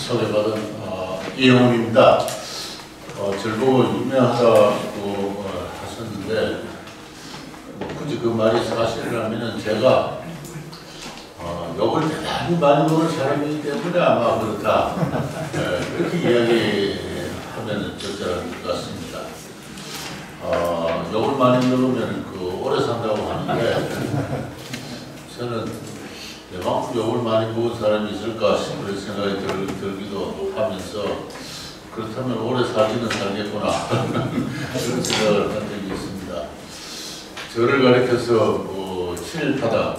소개받은 이영훈입니다. 저를 보고 유명하다고 하셨는데 굳이 그 말이 사실이라면 제가 욕을 대단히 많이 먹은 사람이기 때문에 아마 그렇다 그렇게 이야기하면 적절한 것 같습니다. 욕을 많이 먹으면 오래 산다고 하는데 저는 내만큼 욕을 많이 먹은 사람이 있을까 싶은 생각이 들기도 하면서 그렇다면 오래 살기는 살겠구나 그런 생각을 한 적이 있습니다. 저를 가리켜서 친일파다,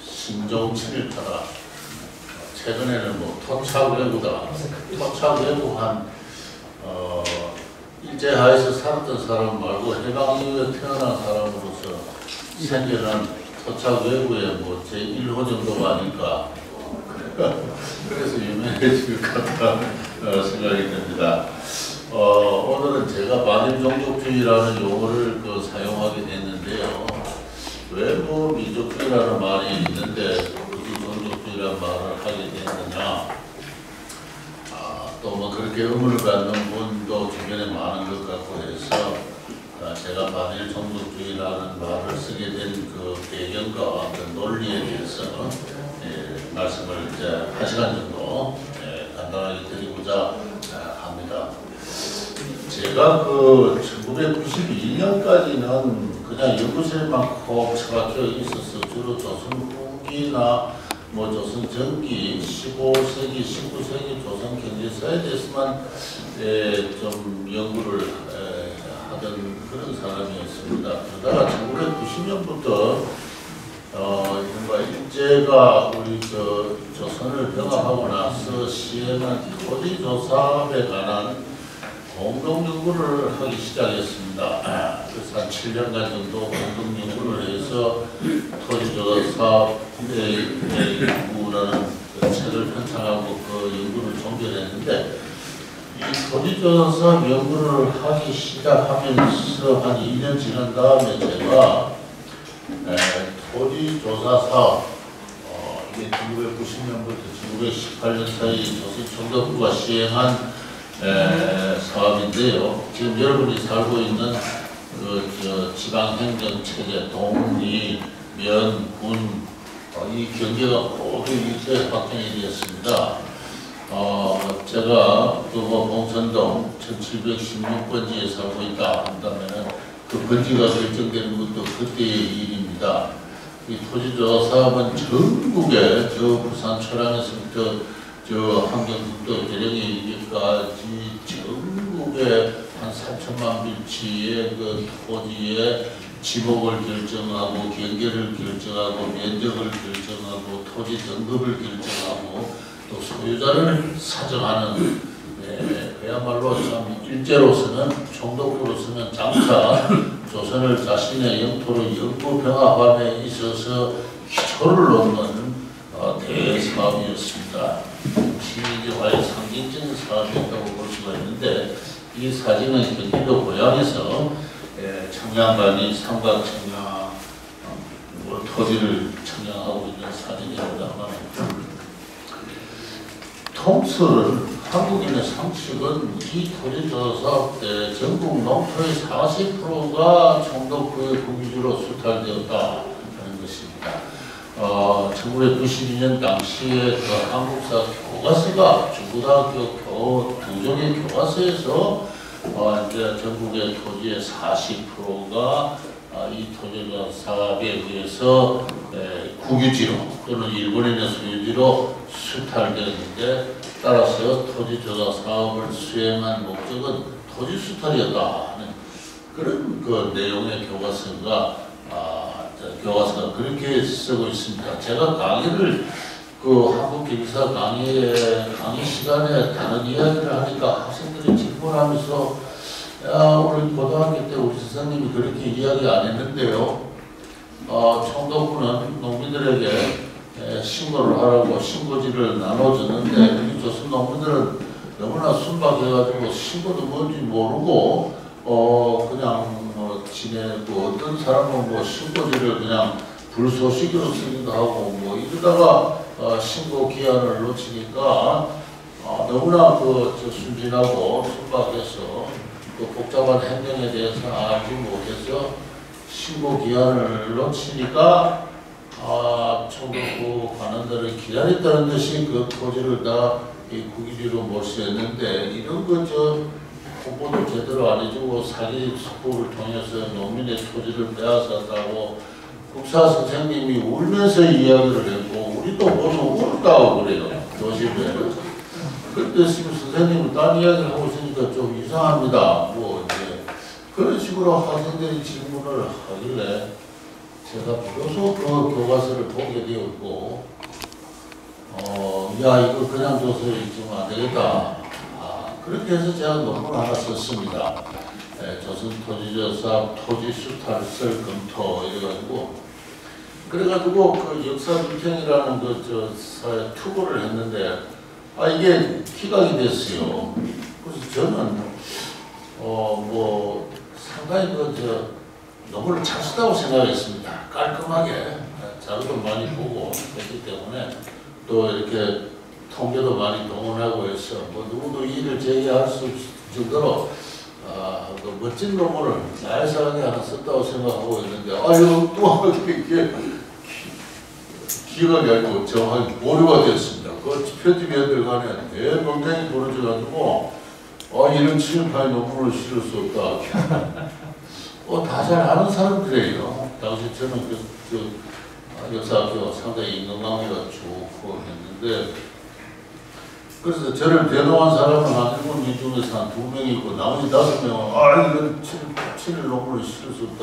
신종 친일파다, 최근에는 토착외구다, 토착외구한 일제하에서 살았던 사람 말고 해방 이후에 태어난 사람으로서 생겨난 토착외구의 제1호 정도가 아닐까 그래서 유명해질 것 같다 생각이 듭니다. 오늘은 제가 반일종족주의라는 용어를 사용하게 됐는데요. 왜 민족주의라는 말이 있는데 민족주의라는 말을 하게 됐느냐. 또 그렇게 의문을 갖는 분도 주변에 많은 것 같고 해서 제가 반일종족주의라는 말을 쓰게 된 배경과 논리에 대해서 말씀을 이제 1시간 정도 간단하게 드리고자 합니다. 제가 1992년까지는 그냥 연구실에만 콕 처박혀 있어서 주로 조선 후기나 조선 전기, 15세기, 19세기 조선 경제사에 대해서만 좀 연구를 하던 그런 사람이었습니다. 그러다가 1990년부터 이른바 일제가 우리 조선을 병합하고 나서 시행한 토지조사에 관한 공동연구를 하기 시작했습니다. 그래서 한 7년간 정도 공동연구를 해서 토지조사 연구라는 책을 편찬하고 연구를 종결했는데 이 토지조사 연구를 하기 시작하면서 한 2년 지난 다음에 제가 토지조사 사업, 이게 1990년부터 1918년 사이 조선 총독부가 시행한 사업인데요. 지금 여러분이 살고 있는 지방행정체제, 동리, 면, 군, 이 경계가 모두 일제 확정이 되었습니다. 제가 봉천동 1716번지에 살고 있다 한다면 그 번지가 결정되는 것도 그때의 일입니다. 이 토지조사 사업은 전국에 부산 초량에서부터 함경북도 대령에까지 전국에 한 3천만 빌치의 토지의 지목을 결정하고 경계를 결정하고 면적을 결정하고 토지 등급을 결정하고 또 소유자를 사정하는 그야말로 참 일제로서는 총독부로서는 장차 조선을 자신의 영토로 영구 병합함에 있어서 기초를 놓는 대사업이었습니다. 시민화의 상징적인 사업이었다고 볼 수가 있는데 이 사진은 경기도 고양에서 청량간이 삼각청량 토지를 청량하고 있는 사진입니다만 통틀 한국인의 상식은 이 토지조사 때 전국 농토의 40%가 총독부의 국유지로 수탈되었다 하는 것입니다. 1992년 당시에 한국사 교과서가 중고등학교 2종의 교과서에서 이제 전국의 토지의 40%가 이 토지조사 사업에 의해서 국유지로 또는 일본인의 소유지로 수탈되었는데 따라서 토지조사 사업을 수행한 목적은 토지 수탈이었다 하는 그런 내용의 교과서가 그렇게 쓰고 있습니다. 제가 강의를 한국경사 강의 시간에 다른 이야기를 하니까 학생들이 질문하면서 우리 고등학교 때 우리 선생님이 그렇게 이야기 안 했는데요. 총독부는 농민들에게 신고를 하라고 신고지를 나눠줬는데 우리 조선 농민들은 너무나 순박해가지고 신고도 뭔지 모르고 그냥 지내고 어떤 사람은 신고지를 그냥 불소식으로 쓰기도 하고 이러다가 신고 기한을 놓치니까 너무나 저 순진하고 순박해서 그 복잡한 행정에 대해서 알지 못해서 신고 기한을 놓치니까 총독부 관원들을 기다렸다는 듯이 그 토지를 다 이 국유지로 몰수했는데 이런 거 홍보도 제대로 안 해주고 사기 수법을 통해서 농민의 토지를 빼앗았다고 국사 선생님이 울면서 이야기를 했고 우리도 보면 울었다고 그래요. 도시부에는. 그때 지금 선생님은 딴 이야기를 하고 있으니까 좀 이상합니다. 뭐 이제 그런 식으로 학생들이 질문을 하길래 제가 비로소 그 교과서를 보게 되었고 야 이거 그냥 줘서 지금 안 되겠다. 그렇게 해서 제가 논문 하나 썼습니다. 조선토지조사 토지수탈설 검토 이래가지고 그래가지고 그 역사불평이라는 투고를 했는데 이게 기각이 됐어요. 그래서 저는 뭐 상당히 논문을 잘 썼다고 생각했습니다. 깔끔하게 자료도 많이 보고 했기 때문에 또 이렇게 통계도 많이 동원하고 해서 뭐 누구도 이의를 제기할 수 없을 정도로 그 멋진 논문을 나열사하게 하나 썼다고 생각하고 있는데 이거 또 이렇게 기각이 아니고 정확히 보류가 됐습니다. 그 편집위원들 간에 대범탱이 벌어져가지고 이런 친일파의 논문을 실을 수 없다. 다 잘 아는 사람들이에요. 당시 저는 역사학교 상당히 인간관계가 좋고 했는데 그래서 저를 대동한 사람은 한 7명 중에서 한 2명이 있고 나머지 5명은 이건 친일 논문을 실을 수 없다.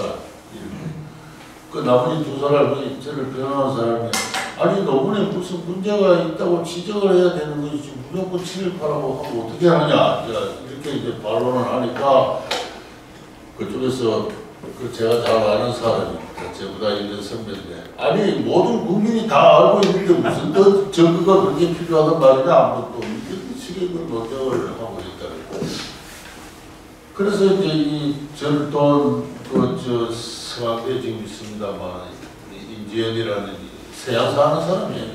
그 나머지 2사람이 저를 변호한 사람이 논문에 무슨 문제가 있다고 지적을 해야 되는 것이지 무조건 친일파라고 하고 어떻게 하느냐 이렇게 이제 반론을 하니까 그쪽에서 제가 잘 아는 사람입니다. 저보다 있는 선배인데 모든 국민이 다 알고 있는데 무슨 더 증거가 그렇게 필요하단 말이냐 또 이런 식의 논쟁을 하고 있다고. 그래서 이제 저를 또 서강대에 지금 있습니다만 임지연이라는 서양사 하는 사람이에요.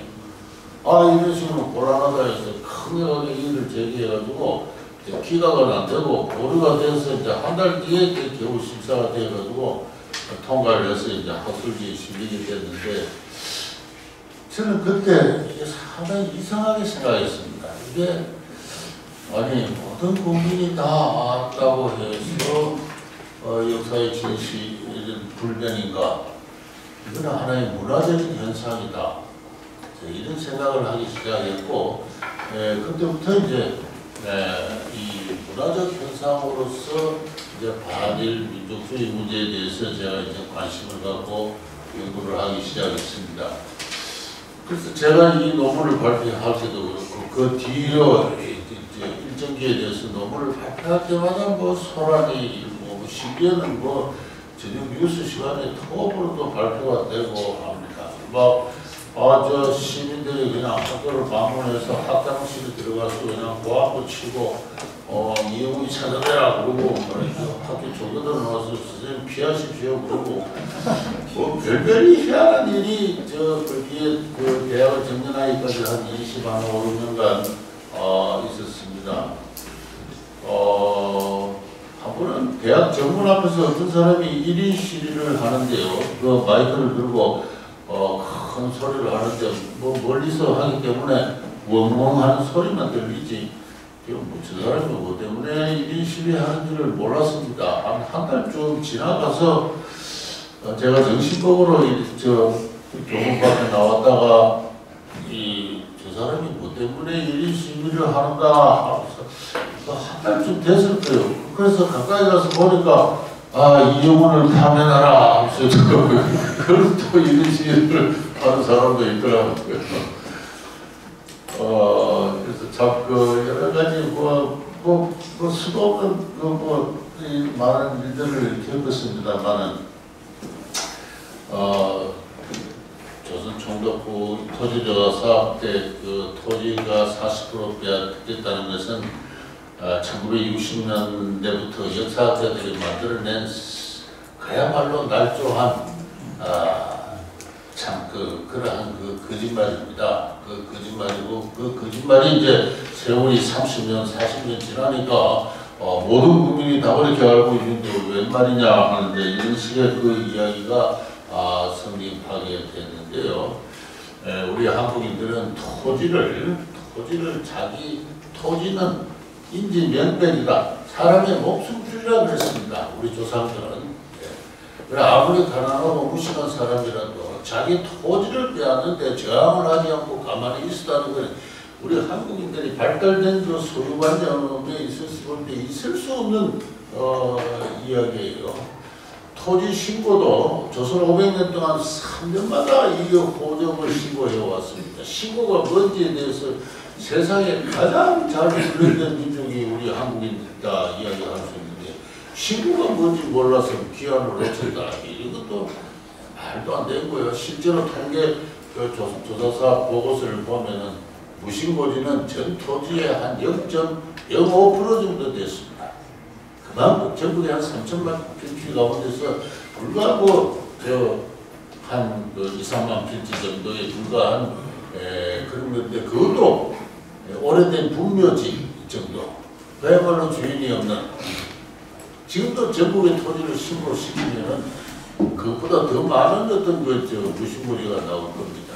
이런 식으로 곤란하다 해서 크게 일을 제기해가지고 기각은 안 되고 보류가 돼서 이제 한 달 뒤에 겨우 심사가 돼가지고 통과를 해서 이제 학술지에 실리게 됐는데 저는 그때 이게 상당히 이상하게 생각했습니다. 이게 모든 국민이 다 알았다고 해서 역사의 진실 불변인가? 이건 하나의 문화적인 현상이다. 이런 생각을 하기 시작했고 그때부터 이제 이 문화적 현상으로서 이제 반일 민족주의 문제에 대해서 제가 이제 관심을 갖고 연구를 하기 시작했습니다. 그래서 제가 이 논문을 발표할 때도 그렇고 그 뒤로 이제 일정기에 대해서 논문을 발표할 때마다 뭐 소란이 일고 심지어는 저녁 뉴스 시간에 톱으로도 발표가 되고 합니다. 시민들이 그냥 학교를 방문해서 학장실에 들어가서 그냥 고함을 치고 이용이 찾아내라 그러고 학교 조교들 나와서 선생님 피하십시오 그러고 별별이 희한한 일이 거기에 대학을 정년하기까지 한 25년간 있었습니다. 한 번은 대학 정문 앞에서 어떤 사람이 1인 시위를 하는데요. 그 마이크를 들고 큰 소리를 하는데 멀리서 하기 때문에 웡웡하는 소리만 들리지 저 사람이 뭐 때문에 1인 시위하는지를 몰랐습니다. 한 달쯤 지나가서 제가 정신적으로 교문 밖에 나왔다가 저 사람이 뭐 때문에 1인 시위를 하는가 하면서 한 달쯤 됐을 거예요. 그래서 가까이 가서 보니까 이영훈을 파면하라 하면서 그걸 또 이런 시위를 하는 사람도 있더라고요. 그래서 참 여러 가지 수도 없는 많은 일들을 겪었습니다만은 조선 총독부 토지조사 사업 때 토지가 40% 빼앗겼다는 것은 1960년대부터 역사학자들이 만들어낸 그야말로 날조한 그러한 거짓말입니다. 거짓말이고 그 거짓말이 이제 세월이 30년, 40년 지나니까 모든 국민이 다 그렇게 알고 있는데 웬 말이냐 하는데 이런 식의 그 이야기가 성립하게 됐는데요. 우리 한국인들은 토지는 인지면백이다. 사람의 목숨줄이라 그랬습니다. 우리 조상들은. 그래 아무리 가난하고 무식한 사람이라도 자기 토지를 빼앗는데 저항을 하지 않고 가만히 있었다는 것은 우리 한국인들이 발달된 그 소유관념에 있을 수 없는 이야기예요. 토지 신고도 조선 500년 동안 3년마다 이 호적을 신고해 왔습니다. 신고가 뭔지에 대해서 세상에 가장 잘 분류된 민족이 우리 한국인이다 이야기할 수 있는데 신고가 뭔지 몰라서 기한을 놓쳤다. 이것도 말도 안 되는 거예요. 실제로 통계 조사사 보고서를 보면은 무신고지는 전 토지의 한 0.05% 정도 됐습니다. 그만큼 전국에 한 3천만 필지 가운데서 불과 한 2, 3만 필지 정도에 불과한 그런 건데 그것도 오래된 분묘지 정도 그야말로 주인이 없는 지금도 전국의 토지를 신고시키면 그것보다 더 많은 어떤 무신고지가 나올 겁니다.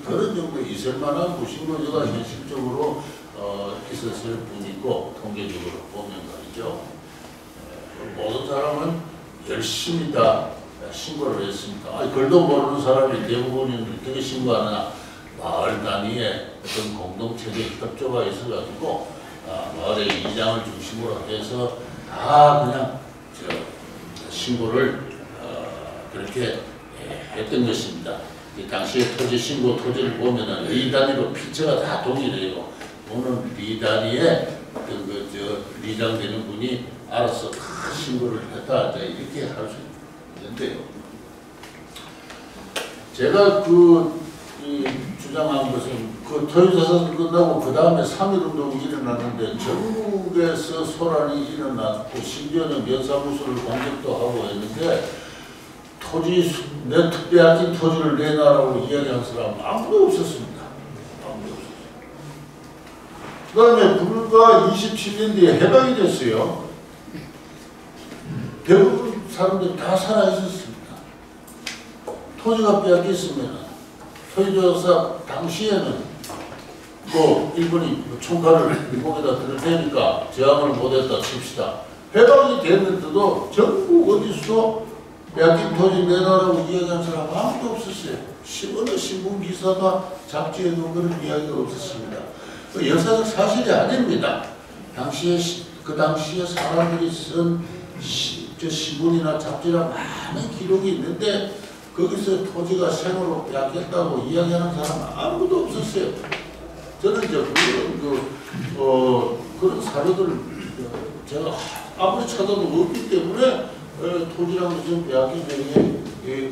그런 정도 있을 만한 무신고지가 현실적으로 있었을 뿐이고 통계적으로 보면 말이죠. 모든 사람은 열심히 다 신고를 했습니다. 글도 모르는 사람이 대부분은 어떻게 신고하나 마을 단위에 어떤 공동체적 협조가 있어가지고 마을의 이장을 중심으로 해서 다 그냥 신고를 그렇게 했던 것입니다. 이 당시에 토지 신고 토지를 보면은 리 단위로 피처가 다 동일해요. 오늘 리 단위에 어떤 리장 되는 분이 알아서 다 신고를 했다 이렇게 할 수 있는데요. 제가 주장한 것은 토지조사 끝나고 그 다음에 3.1운동이 일어났는데 전국에서 소란이 일어났고 심지어는 면사무소를 공격도 하고 했는데 내 빼앗긴 토지를 내놔라고 이야기한 사람 아무도 없었습니다. 그 다음에 불과 27년 뒤에 해방이 됐어요. 대부분 사람들이 다 살아있었습니다. 토지가 빼앗겼으면 토지조사 당시에는 일본이 총칼을 목에다 들을 테니까 저항을 못했다 칩시다. 해방이 됐는데도 전국 어디서도 빼앗긴 토지 내놔라고 이야기한 사람 아무도 없었어요. 어느 신문 기사가 잡지에도 그런 이야기가 없었습니다. 역사적 사실이 아닙니다. 그 당시에 사람들이 쓴 신문이나 잡지나 많은 기록이 있는데 거기서 토지가 생으로 빼앗겼다고 이야기하는 사람 아무도 없었어요. 저는 그런 사료들을 제가 아무리 찾아도 없기 때문에 토지라는 것은 빼앗긴 적이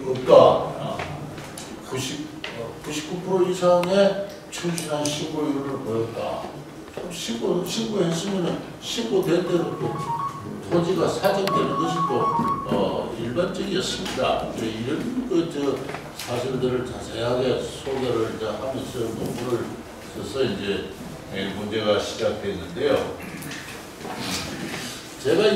없다. 99% 이상의 충실한 신고율을 보였다. 신고했으면 신고된 대로 또 토지가 사정되는 것이 또 일반적이었습니다. 이런 사실들을 자세하게 소개를 하면서 논문을 써서 이제 문제가 시작됐는데요. 제가 이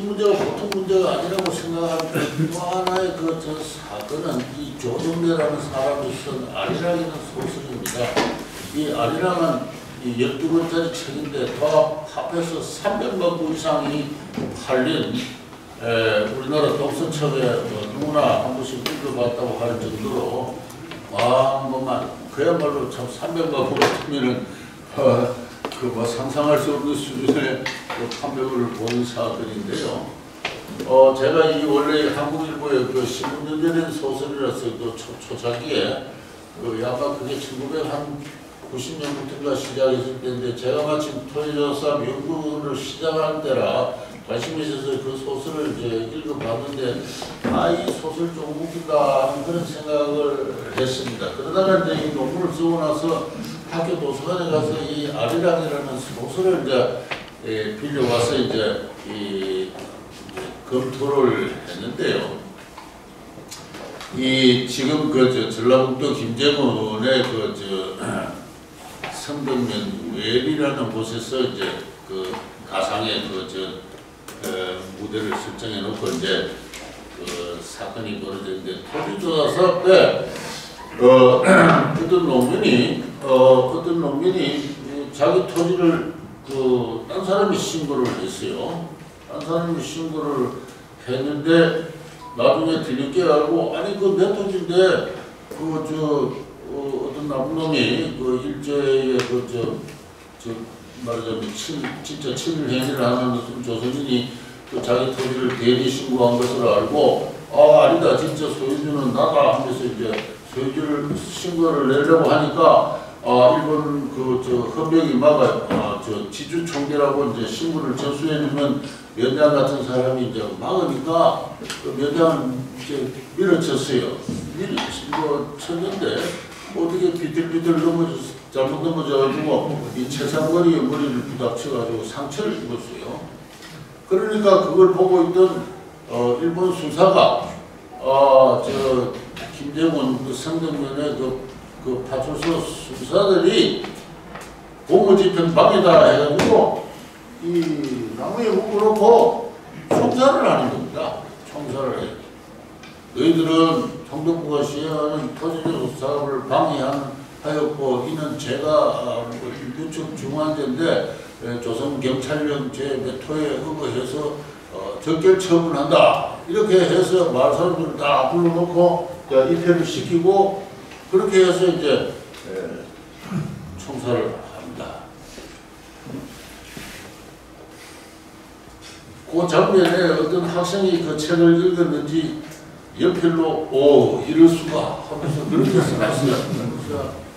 문제가 보통 문제가 아니라고 생각하는데 또 하나의 사건은 이 조정래라는 사람이 쓴 아리랑이라는 소설입니다. 이 아리랑은 이 12권짜리 책인데 다 합해서 300만 부 이상이 팔린 우리나라 독서책에 누구나 한 번씩 읽어봤다고 할 정도로 그야말로 참 300만 부 같으면은 상상할 수 없는 수준의 판별을 본 사건인데요. 제가 원래 한국일보의 신문연재된 소설이라서 초창기에 아마 그게 1990년부터가 시작했을 때인데 제가 마침 토지조사 연구를 시작할 때라 관심이 있어서 그 소설을 이제 읽어봤는데 이 소설 좀 웃긴다 하는 그런 생각을 했습니다. 그러다가 이제 이 논문을 쓰고 나서 학교 도서관에 가서 이 아리랑이라는 소설을 이제 빌려와서 이제 검토를 했는데요. 지금 전라북도 김제문의 성덕면 외리라는 곳에서 이제 그 가상의 무대를 설정해 놓고 이제 그 사건이 벌어졌는데 토지조사 사업 때 어떤 농민이 자기 토지를 딴 사람이 신고를 했어요. 딴 사람이 신고를 했는데 나중에 뒤늦게 알고 아니 그 내 토지인데 어떤 나쁜 놈이 일제의 말하자면 진짜 친일행위를 하는 무슨 조선인이 자기 토지를 대리 신고한 것을 알고 아니다 진짜 소유주는 나다 하면서 이제 소유주를 신고를 내려고 하니까 일본 헌병이 막아요. 지주총계라고 이제 신고를 접수해주면 면장 같은 사람이 이제 막으니까 그 면장을 이제 밀어쳤어요. 쳤는데 어떻게 비틀비틀 잘못 넘어져가지고 이 채상머리에 머리를 부닥쳐가지고 상처를 입었어요. 그러니까 그걸 보고 있던 일본 수사가 김정은 성덕면의 그 파출소 수사들이 공무집행 방해다 해가지고 이 나무에 묶어놓고 총살을 하는 겁니다. 총살을 해요. 너희들은 성덕부가 시행하는 토지조사 사업을 방해하였고 이는 제가 유축 중환자인데 조선경찰령 제 몇 호에 의거해서 적결 처분한다. 이렇게 해서 마을 사람들을 다 불러놓고 입회를 시키고 그렇게 해서 이제 총살을 합니다. 그 장면에 어떤 학생이 그 책을 읽었는지 연필로 이럴 수가 하면서 그렇게 써놨어요.